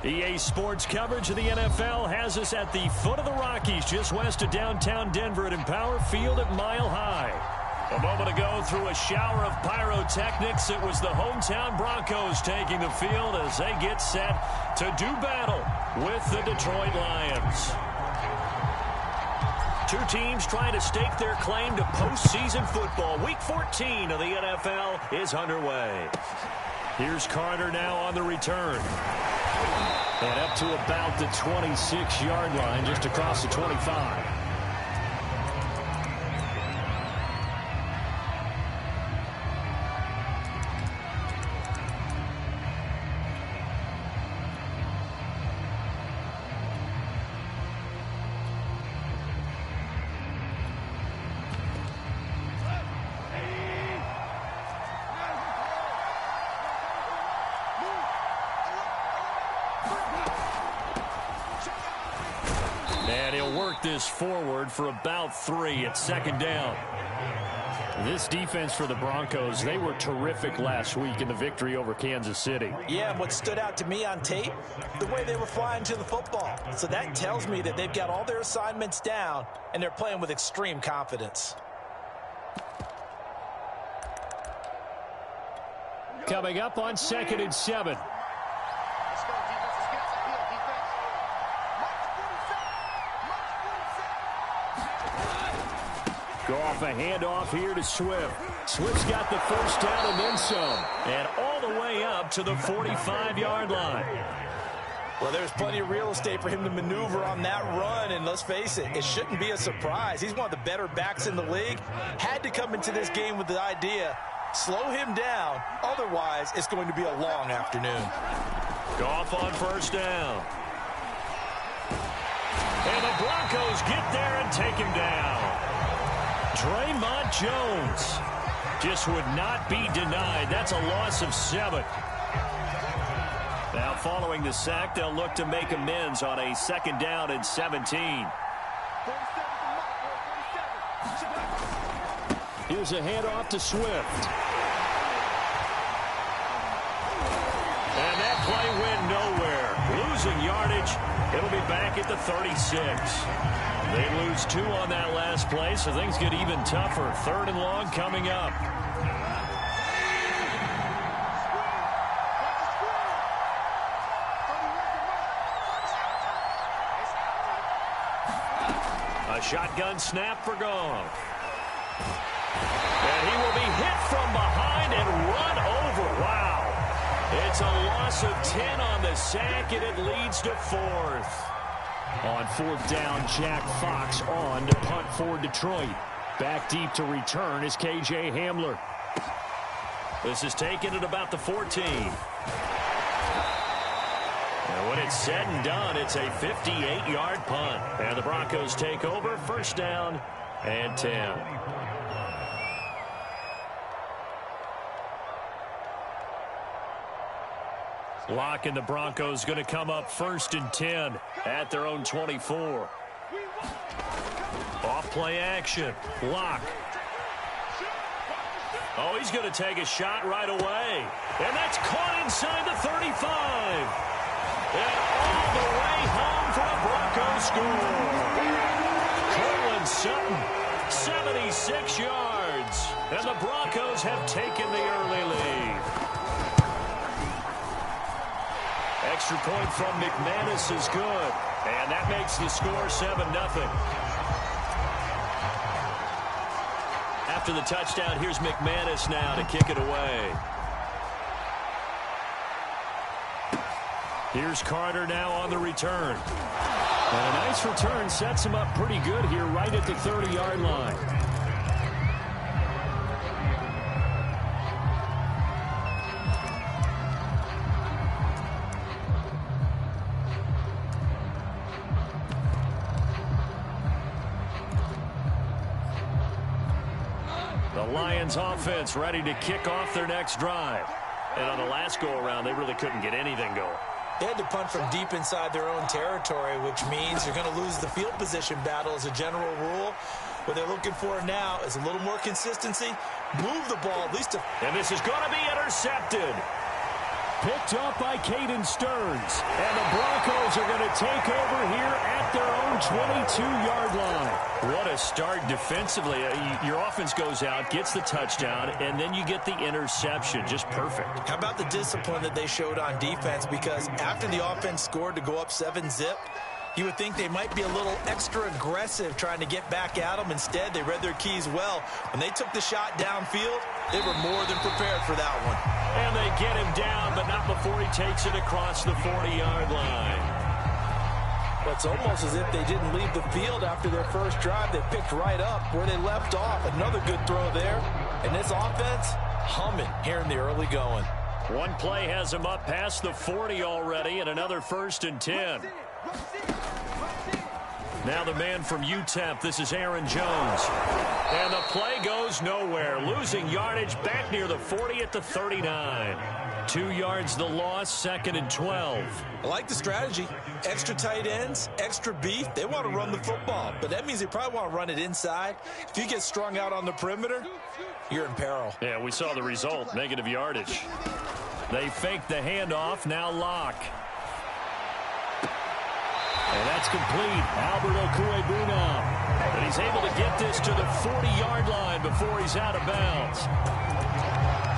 EA Sports coverage of the NFL has us at the foot of the Rockies, just west of downtown Denver at Empower Field at Mile High. A moment ago, through a shower of pyrotechnics, it was the hometown Broncos taking the field as they get set to do battle with the Detroit Lions. Two teams trying to stake their claim to postseason football. Week 14 of the NFL is underway. Here's Carter now on the return. And up to about the 26-yard line, just across the 25. And he'll work this forward for about 3 at second down. This defense for the Broncos, they were terrific last week in the victory over Kansas City. Yeah, and what stood out to me on tape, the way they were flying to the football. So that tells me that they've got all their assignments down, and they're playing with extreme confidence. Coming up on 2nd and 7. Go off a handoff here to Swift. Swift's got the first down and then some. And all the way up to the 45-yard line. Well, there's plenty of real estate for him to maneuver on that run. And let's face it, it shouldn't be a surprise. He's one of the better backs in the league. Had to come into this game with the idea, slow him down. Otherwise, it's going to be a long afternoon. Goff on first down. And the Broncos get there and take him down. Draymond Jones just would not be denied. That's a loss of 7. Now following the sack, they'll look to make amends on a 2nd down and 17. Here's a handoff to Swift. And that play went nowhere. Losing yardage. It'll be back at the 36. They lose 2 on that last play, so things get even tougher. 3rd and long coming up. A shotgun snap for Goff. And he will be hit from behind and run over. Wow. It's a loss of 10 on the sack, and it leads to 4th. On 4th down, Jack Fox on to punt for Detroit. Back deep to return is K.J. Hamler. This is taken at about the 14. And when it's said and done, it's a 58-yard punt. And the Broncos take over, 1st down and 10. Locke and the Broncos going to come up 1st and 10 at their own 24. Off play action. Locke. Oh, he's going to take a shot right away. And that's caught inside the 35. And all the way home for the Broncos score. Cortland Sutton, 76 yards. And the Broncos have taken the early lead. Extra point from McManus is good. And that makes the score 7-0. After the touchdown, here's McManus now to kick it away. Here's Carter now on the return. And a nice return sets him up pretty good here right at the 30-yard line. The Lions offense ready to kick off their next drive. And on the last go-around, they really couldn't get anything going. They had to punt from deep inside their own territory, which means you're going to lose the field position battle as a general rule. What they're looking for now is a little more consistency. Move the ball at least. And this is going to be intercepted. picked off by Caden Stearns. And the Broncos are going to take over here at their own 22-yard line. What a start defensively. Your offense goes out, gets the touchdown, and then you get the interception. Just perfect. How about the discipline that they showed on defense? Because after the offense scored to go up 7-zip, you would think they might be a little extra aggressive trying to get back at them. Instead, they read their keys well. When they took the shot downfield, they were more than prepared for that one. And they get him down, but not before he takes it across the 40-yard line. Well, it's almost as if they didn't leave the field after their first drive. They picked right up where they left off. Another good throw there. And this offense, humming here in the early going. One play has him up past the 40 already, and another 1st and 10. Now the man from UTEP, this is Aaron Jones. And the play goes nowhere. Losing yardage back near the 40 at the 39. 2 yards the loss, 2nd and 12. I like the strategy. Extra tight ends, extra beef. They want to run the football, but that means they probably want to run it inside. If you get strung out on the perimeter, you're in peril. Yeah, we saw the result, negative yardage. They fake the handoff, now Locke. And that's complete. Albert Okwuegbunam. And he's able to get this to the 40-yard line before he's out of bounds.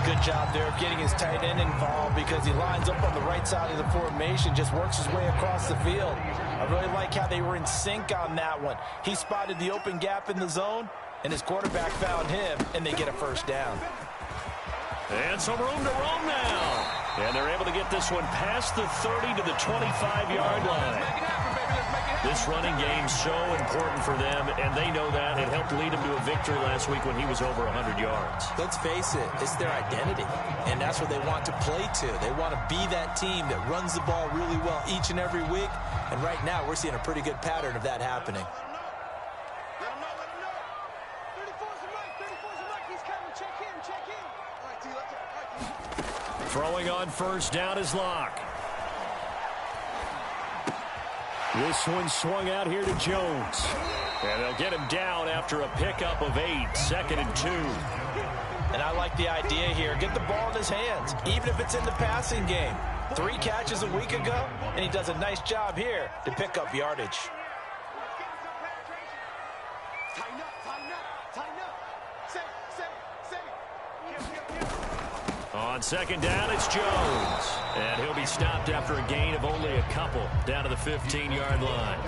Good job there of getting his tight end involved because he lines up on the right side of the formation, just works his way across the field. I really like how they were in sync on that one. He spotted the open gap in the zone, and his quarterback found him, and they get a first down. And some room to roam now. And they're able to get this one past the 30 to the 25-yard line. This running game so important for them, and they know that. It helped lead him to a victory last week when he was over 100 yards. Let's face it, it's their identity, and that's what they want to play to. They want to be that team that runs the ball really well each and every week, and right now we're seeing a pretty good pattern of that happening. Throwing on first down is Locke. This one swung out here to Jones. And they'll get him down after a pickup of 8, 2nd and 2. And I like the idea here. Get the ball in his hands, even if it's in the passing game. 3 catches a week ago, and he does a nice job here to pick up yardage. On 2nd down, it's Jones. And he'll be stopped after a gain of only a couple down to the 15-yard line.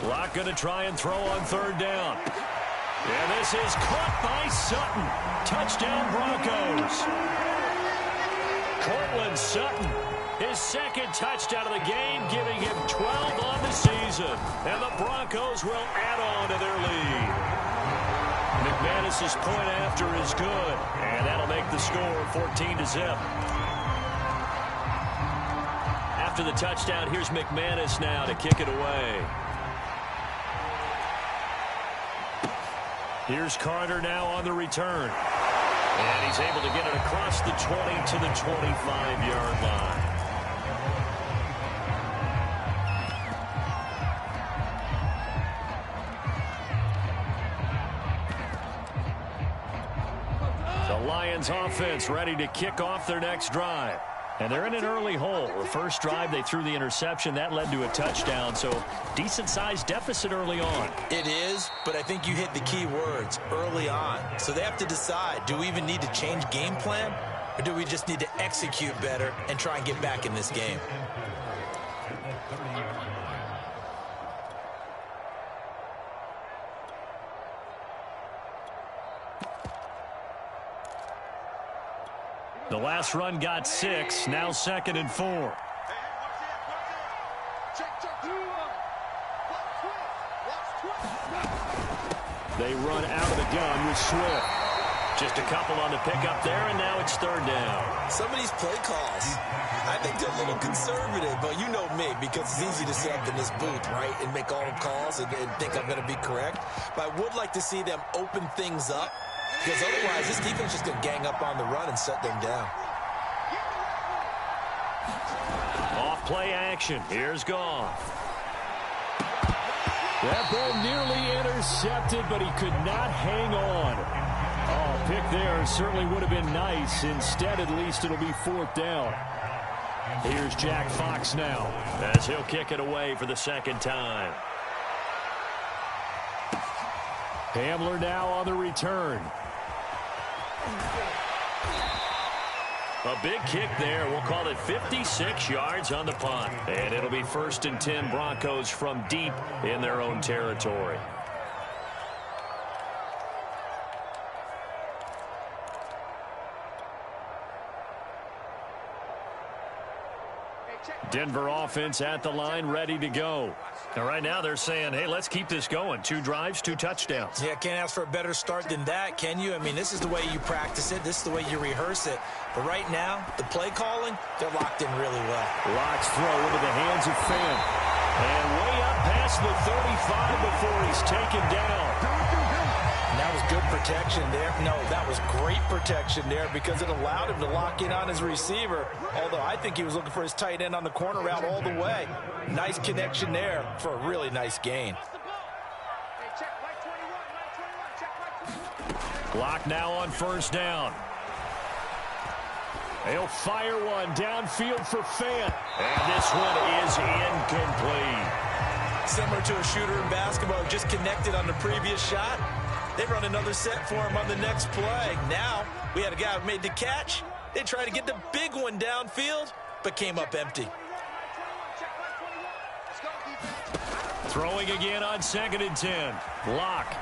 Locke going to try and throw on 3rd down. And this is caught by Sutton. Touchdown, Broncos. Cortland Sutton, his 2nd touchdown of the game, giving him 12 on the season. And the Broncos will add on to their lead. McManus's point after is good. And that'll make the score 14-0. After the touchdown, here's McManus now to kick it away. Here's Carter now on the return. And he's able to get it across the 20 to the 25-yard line. The Lions offense ready to kick off their next drive. And they're in an early hole. The first drive, they threw the interception. That led to a touchdown, so decent-sized deficit early on. It is, but I think you hit the key words, early on. So they have to decide, do we even need to change game plan, or do we just need to execute better and try and get back in this game? The last run got 6, now 2nd and 4. They run out of the gun with Swift. Just a couple on the pickup there, and now it's 3rd down. Some of these play calls, I think they're a little conservative, but you know me, because it's easy to sit up in this booth, right, and make all the calls and think I'm going to be correct. But I would like to see them open things up Because otherwise, this defense is just going to gang up on the run and set them down. Off play action. Here's Goff. That ball nearly intercepted, but he could not hang on. Oh, pick there certainly would have been nice. Instead, at least it'll be 4th down. Here's Jack Fox now, as he'll kick it away for the 2nd time. Hamler now on the return. A big kick there. We'll call it 56 yards on the punt. And it'll be 1st and 10 Broncos from deep in their own territory. Denver offense at the line, ready to go. Now, right now they're saying, hey, let's keep this going. 2 drives, 2 touchdowns. Yeah, can't ask for a better start than that, can you? I mean, this is the way you practice it. This is the way you rehearse it. But right now, the play calling, they're locked in really well. Locks throw into the hands of Fant. And way up past the 35 before he's taken down. And that was good protection there. No, that was great protection there because it allowed him to lock in on his receiver. Although I think he was looking for his tight end on the corner route all the way. Nice connection there for a really nice gain. Clock now on 1st down. He'll fire one downfield for Fant. And this one is incomplete. Similar to a shooter in basketball, just connected on the previous shot. They run another set for him on the next play. Now, we had a guy who made the catch. They tried to get the big one downfield, but came up empty. Throwing again on 2nd and 10. Lock.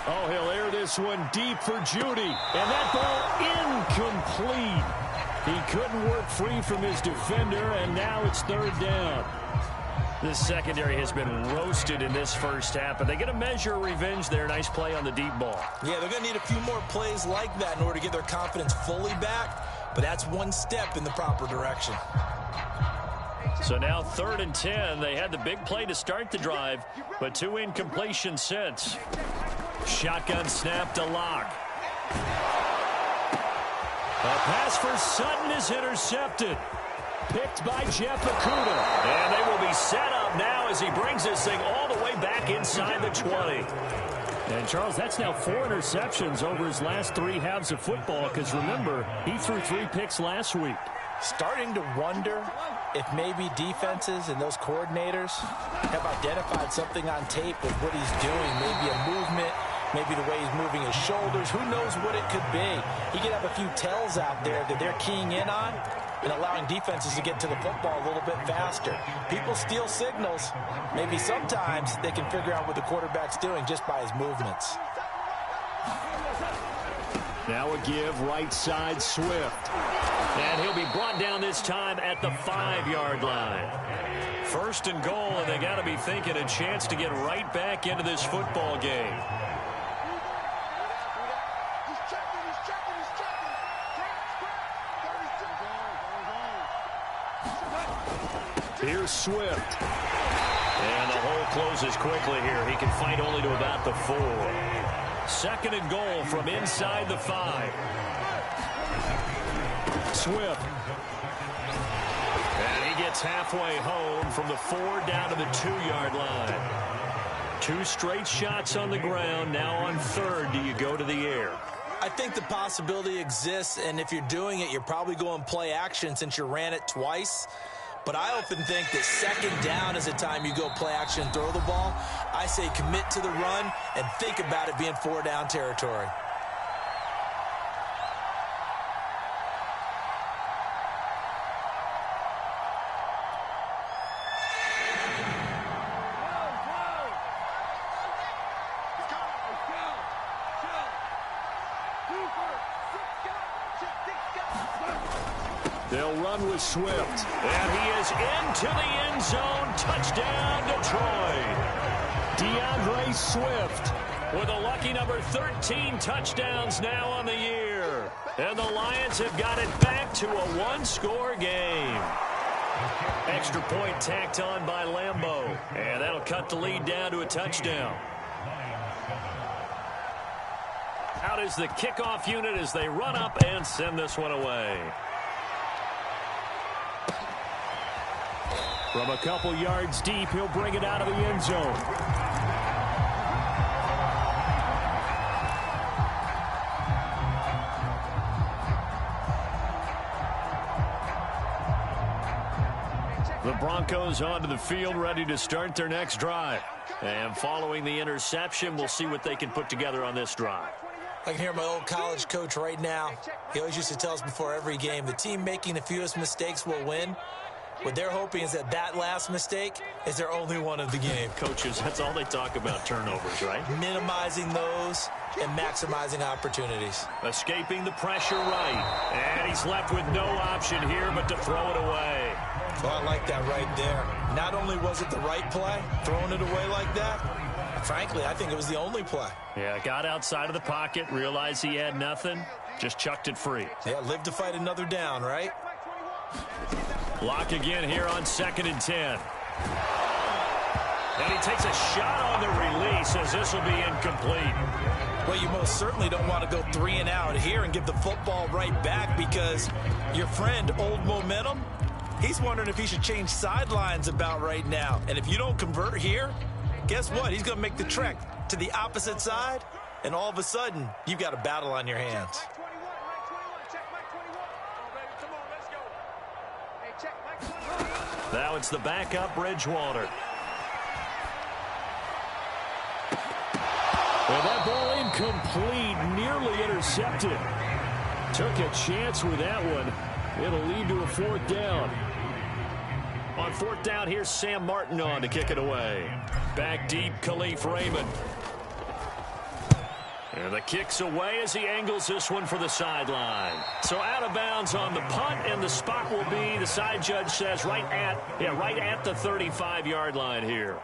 Oh, he'll air this one deep for Judy. And that ball incomplete. He couldn't work free from his defender, and now it's 3rd down. This secondary has been roasted in this first half, but they get a measure of revenge there. Nice play on the deep ball. Yeah, they're going to need a few more plays like that in order to get their confidence fully back, but that's one step in the proper direction. So now 3rd and 10. They had the big play to start the drive, but 2 incompletions since. Shotgun snap to Lock. A pass for Sutton is intercepted. Picked by Jeff Okudah. And they will be set up now as he brings this thing all the way back inside the 20. And, Charles, that's now 4 interceptions over his last 3 halves of football because, remember, he threw 3 picks last week. Starting to wonder if maybe defenses and those coordinators have identified something on tape with what he's doing, maybe a movement, maybe the way he's moving his shoulders. Who knows what it could be? He could have a few tells out there that they're keying in on and allowing defenses to get to the football a little bit faster. People steal signals. Maybe sometimes they can figure out what the quarterback's doing just by his movements. Now a give right side Swift. And he'll be brought down this time at the 5-yard line. 1st and goal, and they got to be thinking a chance to get right back into this football game. Here's Swift. And the hole closes quickly here. He can fight only to about the 4. 2nd and goal from inside the 5. Swift. And he gets halfway home from the 4 down to the 2-yard line. 2 straight shots on the ground. Now on 3rd, do you go to the air? I think the possibility exists, and if you're doing it, you're probably going play action since you ran it twice. But I often think that 2nd down is the time you go play action and throw the ball. I say commit to the run and think about it being 4-down territory. They'll run with Swift. And he is into the end zone. Touchdown, Detroit. DeAndre Swift with a lucky number 13 touchdowns now on the year. And the Lions have got it back to a 1-score game. Extra point tacked on by Lambeau. And that'll cut the lead down to a touchdown. Out is the kickoff unit as they run up and send this one away. From a couple yards deep, he'll bring it out of the end zone. The Broncos onto the field, ready to start their next drive. And following the interception, we'll see what they can put together on this drive. I can hear my old college coach right now. He always used to tell us before every game, the team making the fewest mistakes will win. What they're hoping is that last mistake is their only one of the game. Coaches, that's all they talk about, turnovers, right? Minimizing those and maximizing opportunities. Escaping the pressure right. And he's left with no option here but to throw it away. Well, I like that right there. Not only was it the right play, throwing it away like that, frankly, I think it was the only play. Yeah, got outside of the pocket, realized he had nothing, just chucked it free. Yeah, live to fight another down, right? Lock again here on 2nd and 10. And he takes a shot on the release as this will be incomplete. Well, you most certainly don't want to go 3 and out here and give the football right back because your friend, Old Momentum, he's wondering if he should change sidelines about right now. And if you don't convert here, guess what? He's going to make the trek to the opposite side, and all of a sudden, you've got a battle on your hands. Now it's the backup, Bridgewater. And that ball incomplete, nearly intercepted. Took a chance with that one. It'll lead to a 4th down. On 4th down, here's Sam Martin on to kick it away. Back deep, Khalif Raymond. And the kick's away as he angles this one for the sideline. So out of bounds on the punt, and the spot will be, the side judge says, right at the 35-yard line here.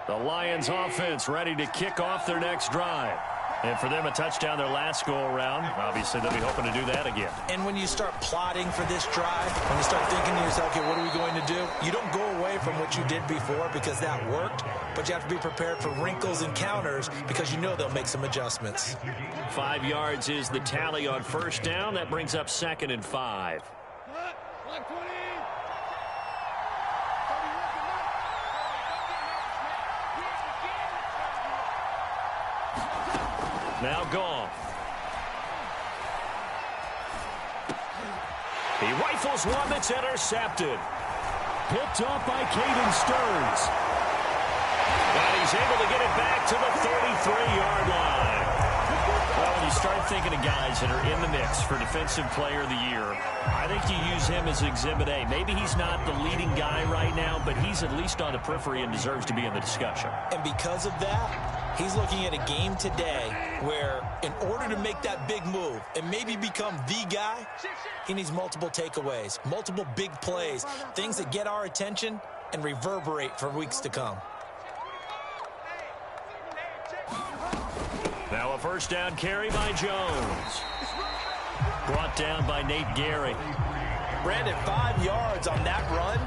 The Lions offense ready to kick off their next drive. And for them, a touchdown their last go-around. Obviously, they'll be hoping to do that again. And when you start plotting for this drive, when you start thinking to yourself, okay, what are we going to do? You don't go away from what you did before because that worked, but you have to be prepared for wrinkles and counters because you know they'll make some adjustments. 5 yards is the tally on 1st down. That brings up 2nd and 5. Now gone. He rifles one that's intercepted. Picked off by Caden Stearns. And he's able to get it back to the 33-yard line. Well, when you start thinking of guys that are in the mix for Defensive Player of the Year, I think you use him as Exhibit A. Maybe he's not the leading guy right now, but he's at least on the periphery and deserves to be in the discussion. And because of that, he's looking at a game today where in order to make that big move and maybe become the guy, he needs multiple takeaways, multiple big plays, things that get our attention and reverberate for weeks to come. Now a 1st down carry by Jones. Brought down by Nate Gary. Brandon, 5 yards on that run.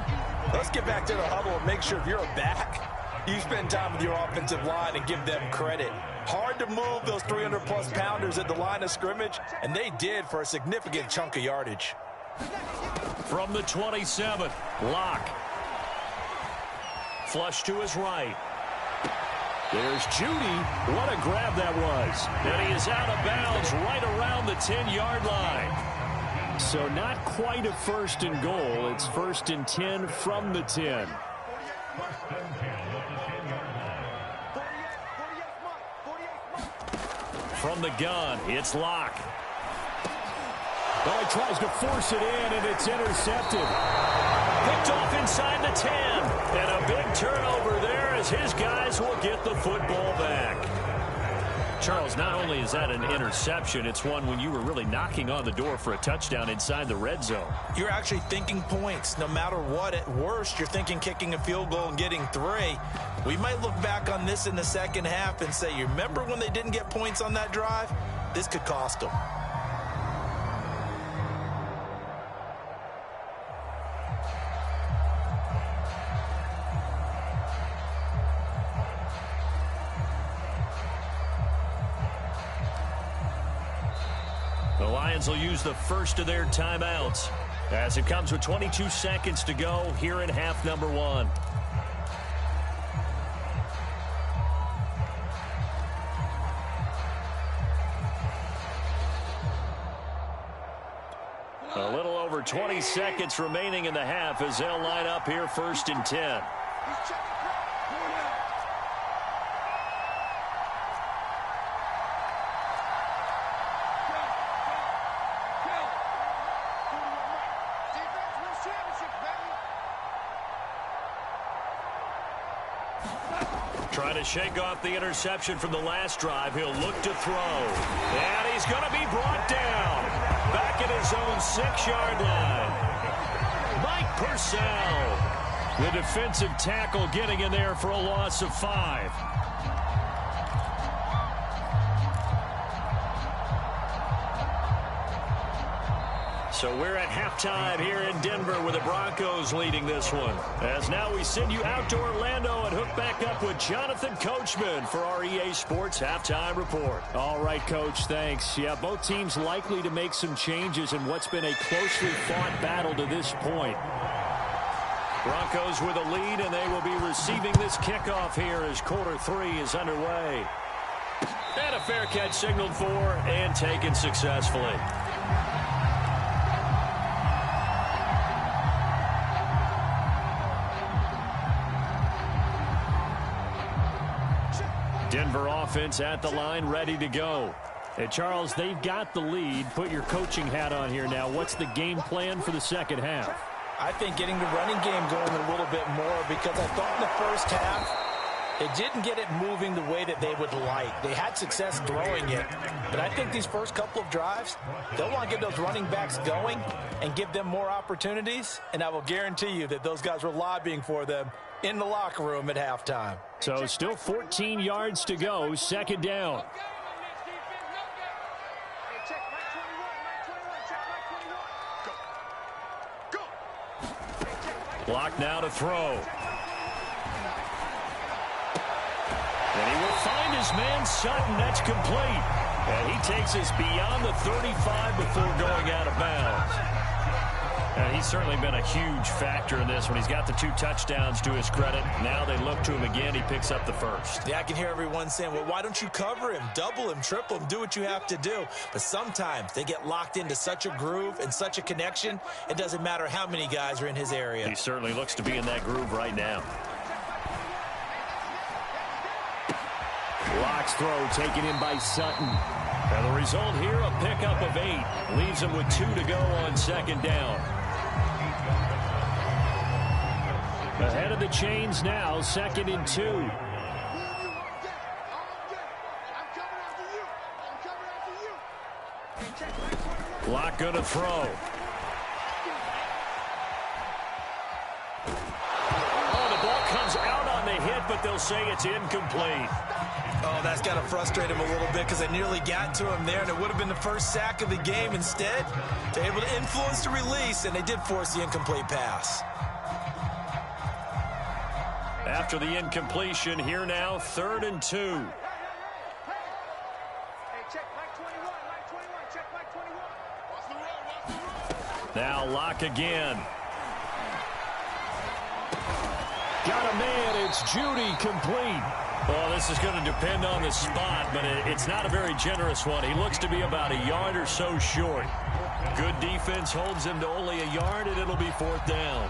Let's get back to the huddle and make sure if you're a back, you spend time with your offensive line and give them credit. Hard to move those 300-plus pounders at the line of scrimmage, and they did for a significant chunk of yardage. From the 27, Locke. Flush to his right. There's Judy. What a grab that was. And he is out of bounds right around the 10-yard line. So not quite a 1st and goal. It's 1st and 10 from the 10. From the gun, it's Locke. Well, he tries to force it in, and it's intercepted. Picked off inside the 10. And a big turnover there as his guys will get the football back. Charles, not only is that an interception, it's one when you were really knocking on the door for a touchdown inside the red zone. You're actually thinking points. No matter what, at worst, you're thinking kicking a field goal and getting 3. We might look back on this in the second half and say, you remember when they didn't get points on that drive? This could cost them. The Lions will use the first of their timeouts as it comes with 22 seconds to go here in half number 1. A little over 20 seconds remaining in the half as they'll line up here 1st and 10. Trying to shake off the interception from the last drive. He'll look to throw. And he's going to be brought down. Back at his own 6-yard line. Mike Purcell, the defensive tackle, getting in there for a loss of 5. So we're at halftime here in Denver with the Broncos leading this one. As now we send you out to Orlando and hook back up with Jonathan Coachman for our EA Sports Halftime Report. All right, Coach, thanks. Yeah, both teams likely to make some changes in what's been a closely fought battle to this point. Broncos with a lead, and they will be receiving this kickoff here as quarter 3 is underway. And a fair catch signaled for and taken successfully. Denver offense at the line, ready to go. And Charles, they've got the lead. Put your coaching hat on here now. What's the game plan for the second half? I think getting the running game going a little bit more, because I thought in the first half they didn't get it moving the way that they would like. They had success throwing it, but I think these first couple of drives, they'll want to get those running backs going and give them more opportunities, and I will guarantee you that those guys were lobbying for them in the locker room at halftime. So still 14 yards to go, second down. Block now to throw. And he will find his man Sutton. That's complete. And he takes us beyond the 35 before going out of bounds. And he's certainly been a huge factor in this when he's got the 2 touchdowns to his credit. Now they look to him again. He picks up the first. Yeah, I can hear everyone saying, well, why don't you cover him, double him, triple him, do what you have to do. But sometimes they get locked into such a groove and such a connection, it doesn't matter how many guys are in his area. He certainly looks to be in that groove right now. Locks throw taken in by Sutton. And the result here, a pickup of 8. Leaves him with 2 to go on second down. Ahead of the chains now, 2nd and 2. Lock going to throw. Oh, the ball comes out on the hit, but they'll say it's incomplete. Oh, that's got to frustrate him a little bit, because they nearly got to him there, and it would have been the first sack of the game. Instead, they're able to influence the release, and they did force the incomplete pass. After the incompletion, here now, 3rd and 2. Now Lock again. Got a man, it's Judy, complete. Well, this is going to depend on the spot, but it's not a very generous one. He looks to be about a yard or so short. Good defense holds him to only a yard, and it'll be 4th down.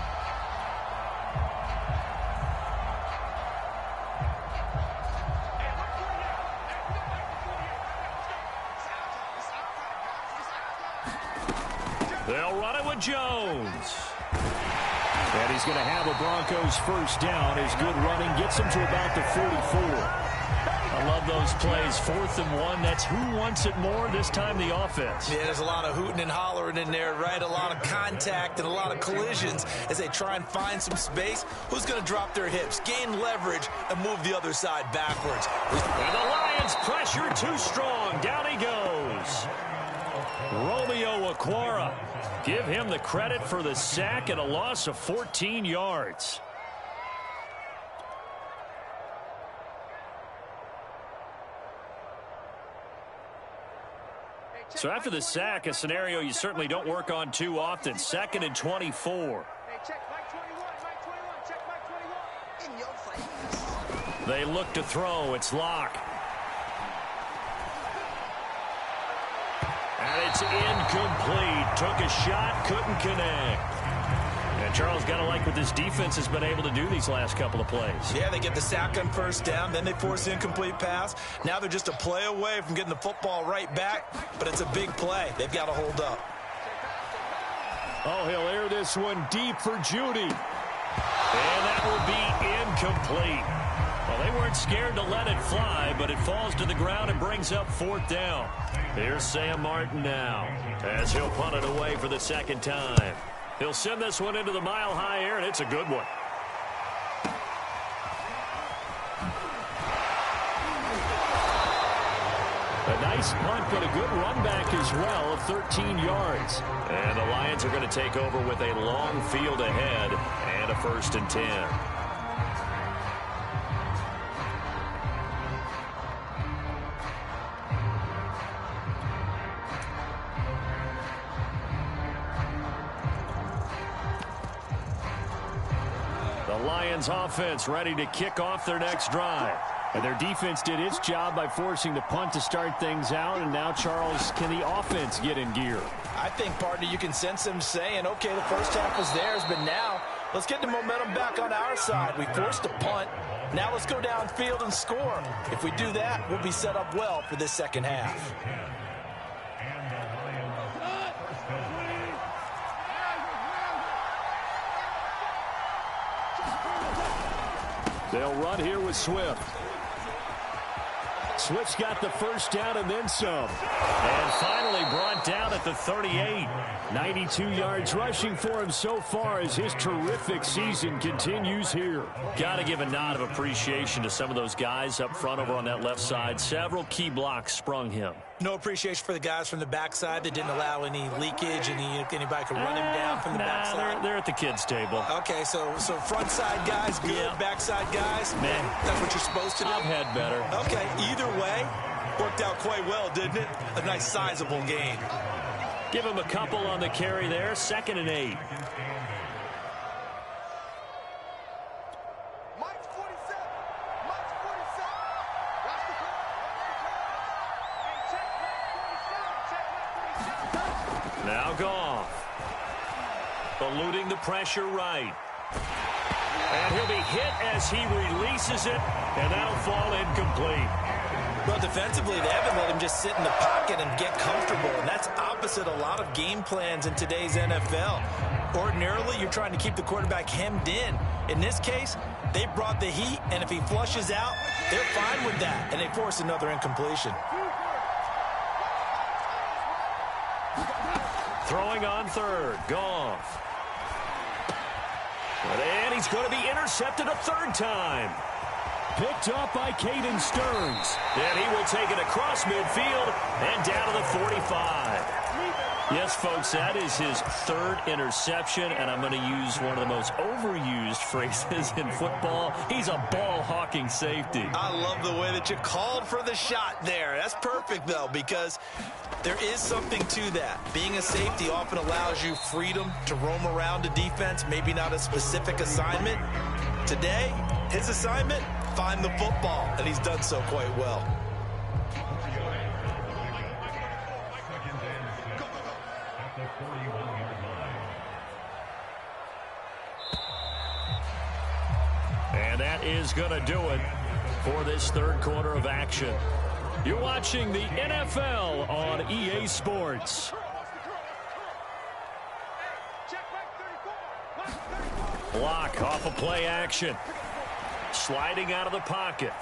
They'll run it with Jones. And he's going to have a Broncos first down. His good running gets him to about the 44. I love those plays. 4th and 1. That's who wants it more, this time the offense. Yeah, there's a lot of hooting and hollering in there, right? A lot of contact and a lot of collisions as they try and find some space. Who's going to drop their hips, gain leverage, and move the other side backwards? And the Lions pressure too strong. Down he goes. Romeo Okwara. Give him the credit for the sack and a loss of 14 yards. So after the sack, a scenario you certainly don't work on too often. 2nd and 24. They look to throw. It's Locke. And it's incomplete. Took a shot, couldn't connect. And Charles, got to like what this defense has been able to do these last couple of plays. Yeah, they get the sack on 1st down, then they force the incomplete pass. Now they're just a play away from getting the football right back, but it's a big play. They've got to hold up. Oh, he'll air this one deep for Judy. And that will be incomplete. Well, they weren't scared to let it fly, but it falls to the ground and brings up 4th down. Here's Sam Martin now as he'll punt it away for the 2nd time. He'll send this one into the mile-high air, and it's a good one. A nice punt, but a good run back as well of 13 yards. And the Lions are going to take over with a long field ahead and a 1st and 10. Lions offense ready to kick off their next drive. And their defense did its job by forcing the punt to start things out. And now, Charles, can the offense get in gear? I think, partner, you can sense them saying, okay, the first half was theirs, but now let's get the momentum back on our side. We forced a punt. Now let's go downfield and score. If we do that, we'll be set up well for this second half. They'll run here with Swift. Swift's got the first down and then some. And finally brought down at the 38. 92 yards rushing for him so far as his terrific season continues here. Got to give a nod of appreciation to some of those guys up front over on that left side. Several key blocks sprung him. No appreciation for the guys from the backside that didn't allow any leakage, anybody could run him down from the backside. They're at the kids' table. Okay, so front side guys good, yeah. Backside guys, man, that's what you're supposed to do. I've had better. Okay, either way, worked out quite well, didn't it? A nice sizable gain. Give him a couple on the carry there. 2nd and 8. Now Goff. Eluding the pressure right. And he'll be hit as he releases it, and that'll fall incomplete. Well, defensively, they haven't let him just sit in the pocket and get comfortable, and that's opposite a lot of game plans in today's NFL. Ordinarily, you're trying to keep the quarterback hemmed in. In this case, they brought the heat, and if he flushes out, they're fine with that, and they force another incompletion. Throwing on 3rd, Goff. And he's going to be intercepted a 3rd time. Picked up by Caden Stearns. And he will take it across midfield and down to the 45. Yes, folks, that is his 3rd interception, and I'm going to use one of the most overused phrases in football. He's a ball-hawking safety. I love the way that you called for the shot there. That's perfect, though, because there is something to that. Being a safety often allows you freedom to roam around a defense, maybe not a specific assignment. Today, his assignment, find the football, and he's done so quite well. And that is going to do it for this 3rd quarter of action. You're watching the NFL on EA Sports. Block off of play action. Sliding out of the pocket.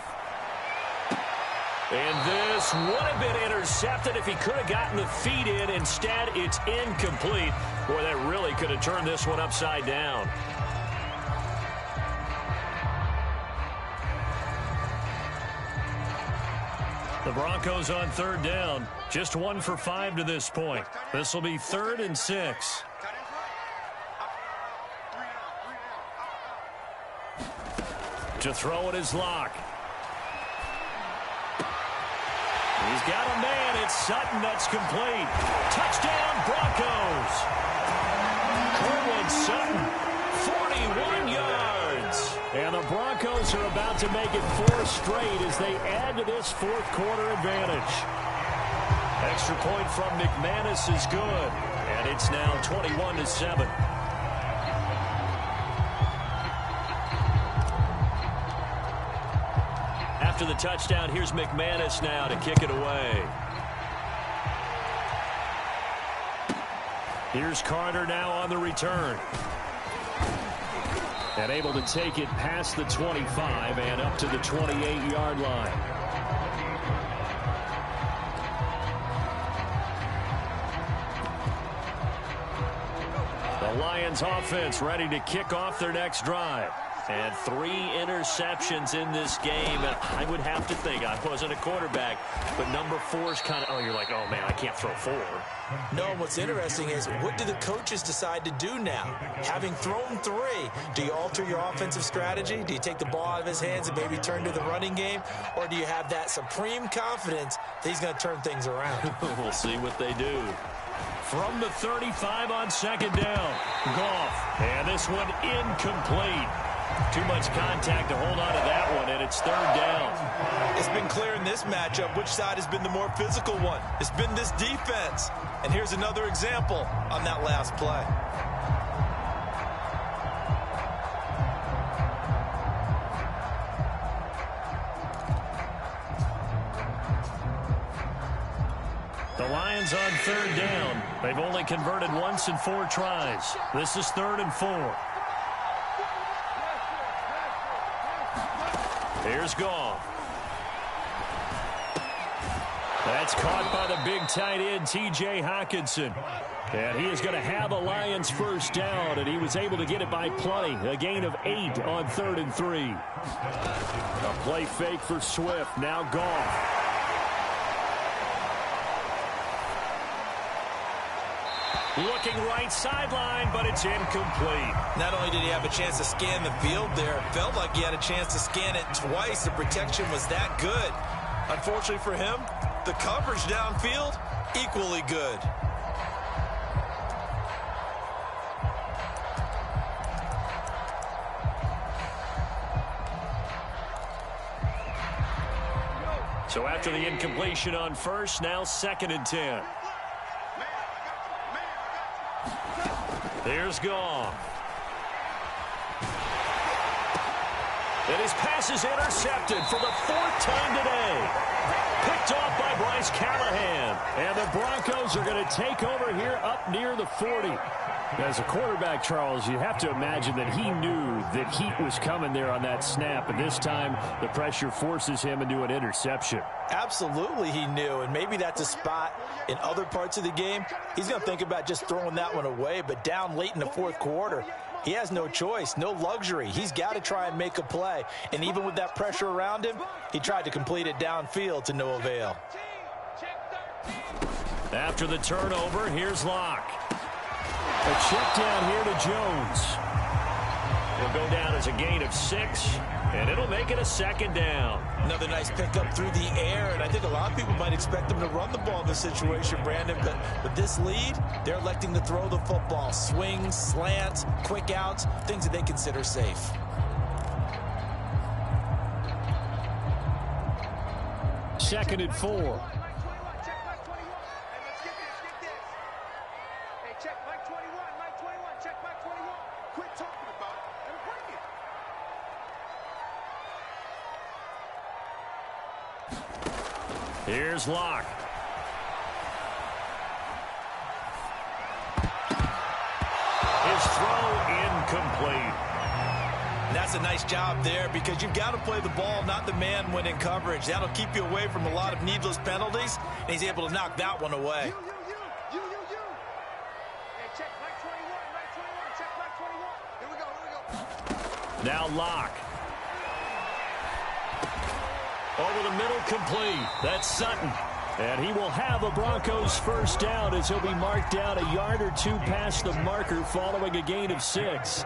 And this would have been intercepted if he could have gotten the feet in. Instead, it's incomplete. Boy, that really could have turned this one upside down. The Broncos on third down. Just 1 for 5 to this point. This will be 3rd and 6. To throw it is Locke. He's got a man. It's Sutton. That's complete. Touchdown, Broncos. Cortland Sutton, 41 yards. And the Broncos are about to make it 4 straight as they add to this fourth-quarter advantage. Extra point from McManus is good. And it's now 21-7. After the touchdown, here's McManus now to kick it away. Here's Carter now on the return. And able to take it past the 25 and up to the 28-yard line. The Lions offense ready to kick off their next drive. And 3 interceptions in this game. I would have to think, I wasn't a quarterback, but number 4 is kind of, oh, you're like, oh, man, I can't throw 4. No, what's interesting is what do the coaches decide to do now? Having thrown 3, do you alter your offensive strategy? Do you take the ball out of his hands and maybe turn to the running game? Or do you have that supreme confidence that he's going to turn things around? We'll see what they do. From the 35 on second down, Goff. And this one incomplete. Too much contact to hold on to that one, and it's 3rd down. It's been clear in this matchup which side has been the more physical one. It's been this defense. And here's another example on that last play. The Lions on 3rd down. They've only converted once in 4 tries. This is 3rd and 4. Here's Goff. That's caught by the big tight end, T.J. Hockenson. And he is going to have a Lions first down, and he was able to get it by plenty. A gain of 8 on 3rd and 3. A play fake for Swift. Now Goff. Looking right sideline, but it's incomplete. Not only did he have a chance to scan the field there, it felt like he had a chance to scan it twice. The protection was that good. Unfortunately for him, the coverage downfield, equally good. So after the incompletion on first, now 2nd and 10. There's Goff. And his pass is intercepted for the 4th time today. Picked off by Bryce Callahan. And the Broncos are going to take over here up near the 40. As a quarterback, Charles, you have to imagine that he knew that heat was coming there on that snap. And this time, the pressure forces him into an interception. Absolutely he knew, and maybe that's a spot in other parts of the game. He's going to think about just throwing that one away, but down late in the 4th quarter, he has no choice, no luxury. He's got to try and make a play, and even with that pressure around him, he tried to complete it downfield to no avail. After the turnover, here's Locke. A check down here to Jones. Will go down as a gain of 6, and it'll make it a 2nd down. Another nice pickup through the air, and I think a lot of people might expect them to run the ball in this situation, Brandon, but with this lead, they're electing to throw the football. Swings, slants, quick outs, things that they consider safe. Second and 4. Here's Locke. His throw incomplete. And that's a nice job there because you've got to play the ball, not the man when in coverage. That'll keep you away from a lot of needless penalties, and he's able to knock that one away. Now Locke. Over the middle, complete. That's Sutton. And he will have a Broncos first down as he'll be marked down a yard or two past the marker following a gain of 6.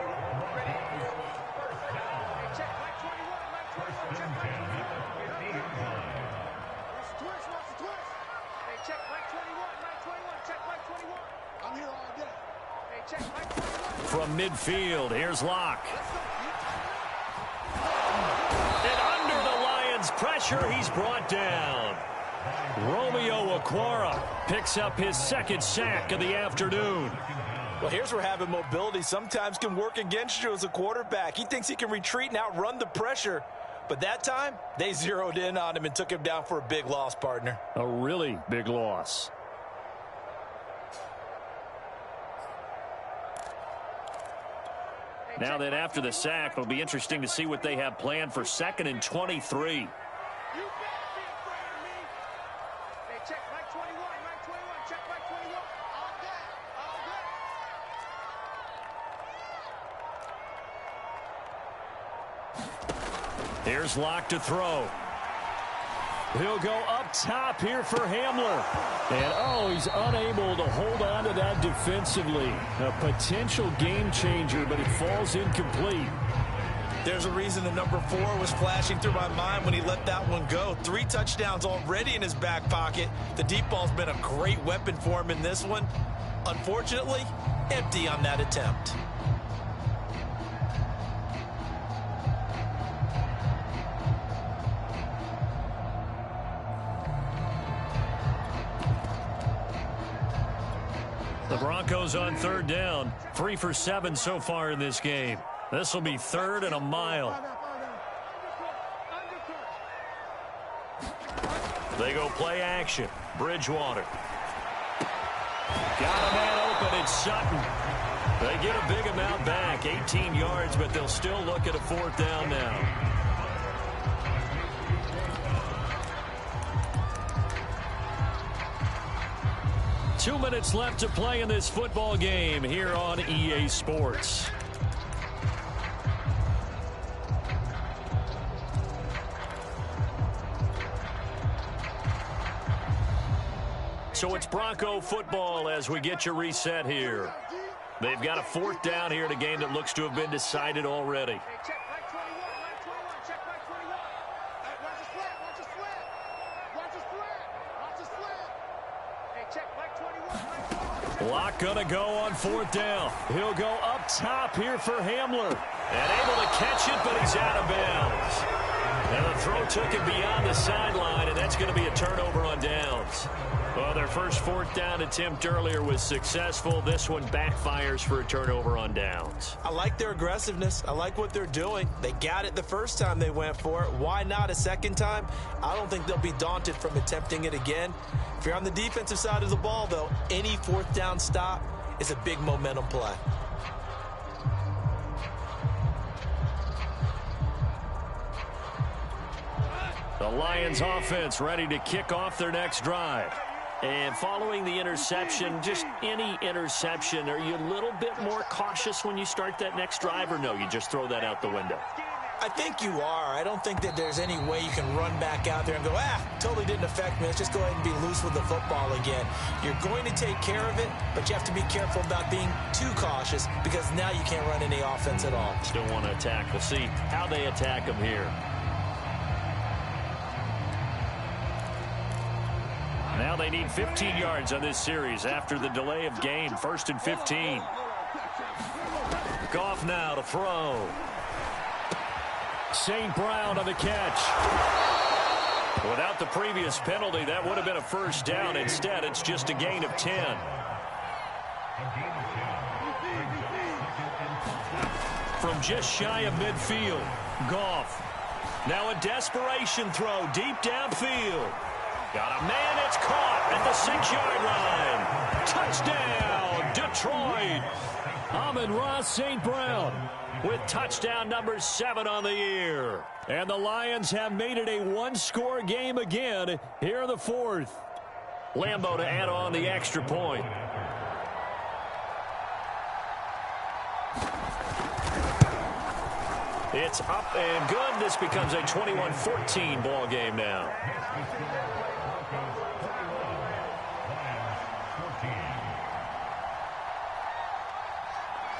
From midfield, here's Locke. And under the Lions' pressure, he's brought down. Romeo Okwara picks up his second sack of the afternoon. Well, here's where having mobility sometimes can work against you as a quarterback. He thinks he can retreat and outrun the pressure. But that time, they zeroed in on him and took him down for a big loss, partner. A really big loss. Now then, after the sack, it'll be interesting to see what they have planned for 2nd and 23. Here's Locke to throw. He'll go up top here for Hamler. And, he's unable to hold on to that defensively. A potential game changer, but it falls incomplete. There's a reason the number 4 was flashing through my mind when he let that one go. 3 touchdowns already in his back pocket. The deep ball's been a great weapon for him in this one. Unfortunately, empty on that attempt. The Broncos on 3rd down. 3 for 7 so far in this game. This will be 3rd and a mile. They go play action. Bridgewater. Got a man open. It's Sutton. They get a big amount back. 18 yards, but they'll still look at a 4th down now. 2 minutes left to play in this football game here on EA Sports. So it's Bronco football as we get you reset here. They've got a 4th down here in a game that looks to have been decided already. Locke gonna go on 4th down. He'll go up top here for Hamler. And able to catch it, but he's out of bounds. And the throw took him beyond the sideline, and that's going to be a turnover on downs. Well, their first 4th down attempt earlier was successful. This one backfires for a turnover on downs. I like their aggressiveness. I like what they're doing. They got it the first time they went for it. Why not a second time? I don't think they'll be daunted from attempting it again. If you're on the defensive side of the ball, though, any 4th down stop is a big momentum play. The Lions offense ready to kick off their next drive. And following the interception, just any interception, are you a little bit more cautious when you start that next drive, or no, you just throw that out the window? I think you are. I don't think that there's any way you can run back out there and go, totally didn't affect me. Let's just go ahead and be loose with the football again. You're going to take care of it, but you have to be careful about being too cautious because now you can't run any offense at all. Still want to attack. We'll see how they attack them here. Now they need 15 yards on this series after the delay of game. 1st and 15. Goff now to throw. St. Brown on the catch. Without the previous penalty, that would have been a 1st down. Instead, it's just a gain of 10. From just shy of midfield, Goff. Now a desperation throw deep downfield. Got a man, it's caught at the 6-yard line. Touchdown, Detroit. Amon-Ra St. Brown with touchdown number 7 on the year. And the Lions have made it a one-score game again here in the 4th. Lambeau to add on the extra point. It's up and good. This becomes a 21-14 ball game now.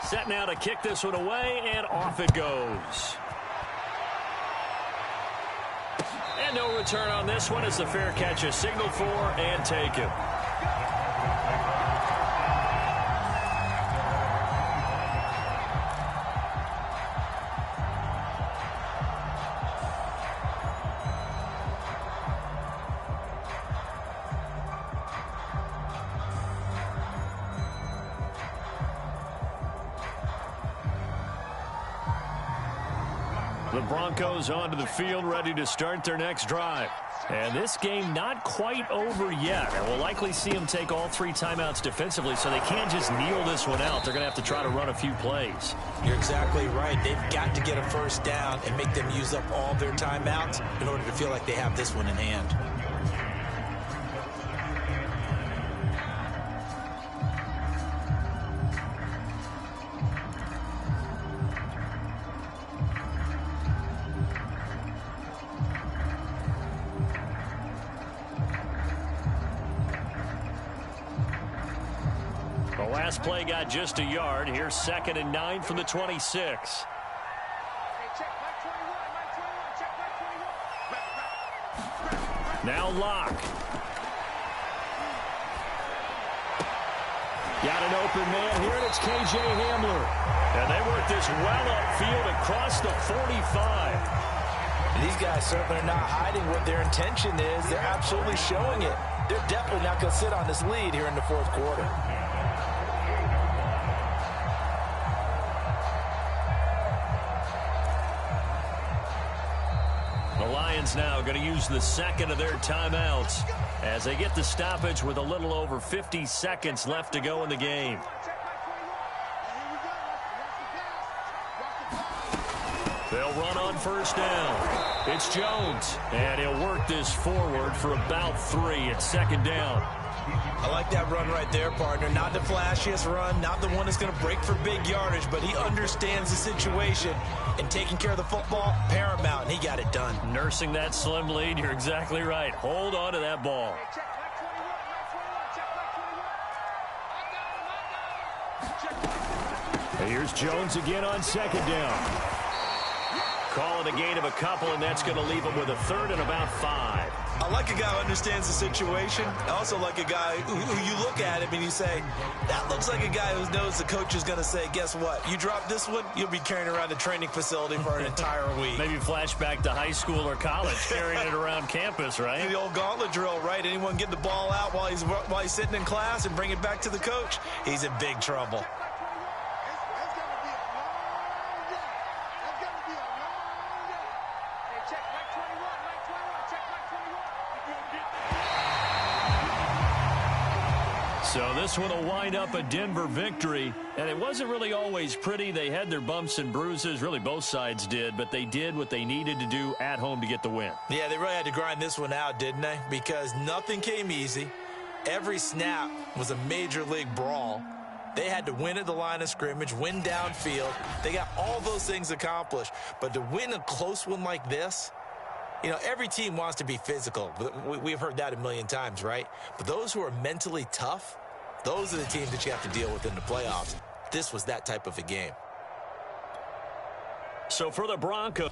Set now to kick this one away, and off it goes. And no return on this one as the fair catch is signaled for and taken. The Broncos onto the field, ready to start their next drive. And this game not quite over yet. And we'll likely see them take all 3 timeouts defensively, so they can't just kneel this one out. They're going to have to try to run a few plays. You're exactly right. They've got to get a first down and make them use up all their timeouts in order to feel like they have this one in hand. The last play got just a yard. Here's 2nd and 9 from the 26. Now Locke. Got an open man here, and it's K.J. Hamler. And they work this well upfield across the 45. These guys certainly are not hiding what their intention is. They're absolutely showing it. They're definitely not going to sit on this lead here in the 4th quarter. The Lions now going to use the 2nd of their timeouts as they get the stoppage with a little over 50 seconds left to go in the game. They'll run on first down. It's Jones, and he'll work this forward for about 3 at 2nd down. I like that run right there, partner. Not the flashiest run, not the one that's going to break for big yardage, but he understands the situation, and taking care of the football, paramount, and he got it done. Nursing that slim lead, you're exactly right. Hold on to that ball. And here's Jones again on 2nd down. Calling a gain of a couple, and that's going to leave him with a 3rd and about 5. I like a guy who understands the situation. I also like a guy who you look at him and you say, that looks like a guy who knows the coach is going to say, guess what? You drop this one, you'll be carrying around a training facility for an entire week. Maybe flashback to high school or college, carrying it around campus, right? The old gauntlet drill, right? Anyone get the ball out while he's sitting in class and bring it back to the coach, he's in big trouble. So this one will wind up a Denver victory, and it wasn't really always pretty. They had their bumps and bruises, really both sides did, but they did what they needed to do at home to get the win. Yeah, they really had to grind this one out, didn't they? Because nothing came easy. Every snap was a major league brawl. They had to win at the line of scrimmage, win downfield. They got all those things accomplished, but to win a close one like this, you know, every team wants to be physical. We've heard that a million times, right? But those who are mentally tough, those are the teams that you have to deal with in the playoffs. This was that type of a game. So for the Broncos.